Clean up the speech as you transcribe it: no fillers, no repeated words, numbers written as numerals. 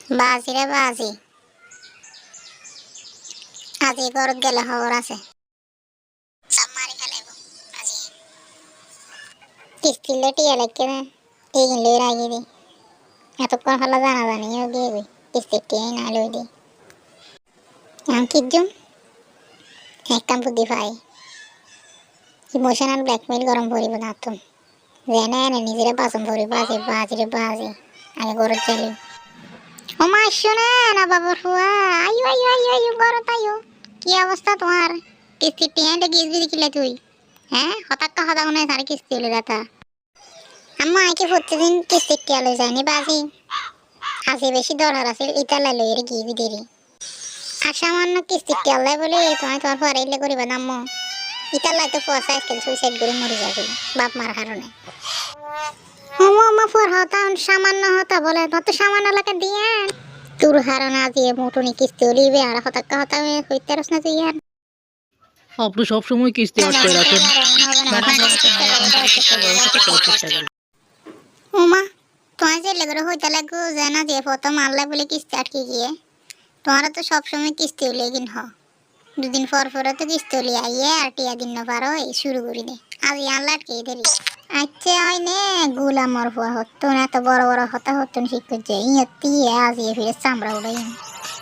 বাজি রে বাজি, আজি ঘরত গেলে খবর আছে। সব মারি ফেলাইব আজি। কিস্তিলে টিয়া লাগে না, টিয়া রাগি দি। এতক্ষণ হলো জানা জানি ও গিয়ে গই কিস্তির টিয়াই না লই দি। এখন কিজুম এক কাম বুদ্ধি পাই, ইমোশনাল ব্ল্যাকমেইল গরম করিব না তুমি। জেনে এনে নিজেরা বাসন ভরি বাজি বাজি রে বাজি। আগে ঘরত যাইলি ও মা শোনে না বাবার হুয়া। আয়ু আয়ু আয়ু আয়ু ঘরত আয়ু। কি অবস্থা তোমার? কিস্তির টিয়াটা গিয়ে দিদি কিলে তুই? হ্যাঁ হতাক্কা হতা মনে হয় তার কিস্তি হলে দাতা। আম্মা আইকে প্রতিদিন কিস্তির টিয়া লই যায়নি বাজি। হাসি বেশি দরকার আছে ইতালা লই এর গিয়ে দিদি। আর সামান্য কিস্তির টিয়া লাই বলে তোমায় তোমার পরে ইলে করিবা নাম্মো। ইতালাই তো পয়সা আজকাল সুইসাইড করে মরে যাবে বাপ মার কারণে। আমা পর হতা সামান্য হতা বলে তো সামান্য লাগে দিয়ে তোর হারানা দিয়ে মোটনি কিস্তি লিবে আর হতাক্কা হতা হইতে রস না তুই আর। আপনি সবসময় কিস্তি আটকে রাখেন। ম্যাডাম বলেছেন এই অ্যাকাউন্ট থেকে কিস্তি ভবিষ্যতে করার চেষ্টা করুন। ওমা তোমার যে লেগরে হইতে লাগো জানা যে প্রথম আনলাই বলে কিস্তি আটকে গিয়ে তোমার তো সবসময় কিস্তি লেগিন হ। দুদিন পর পরে তো কিস্তি লিয়ে আইয়ে আর টিয়া দিন না পারো এই শুরু করি দে আজ আনলা আটকে দেরি। আচ্ছা হয় নে গুলামর ফুয়া হতো না এত বড় বড় হতা হতো শিখ করছে ইয়তি আজ ফিরে চামড়া উড়াই।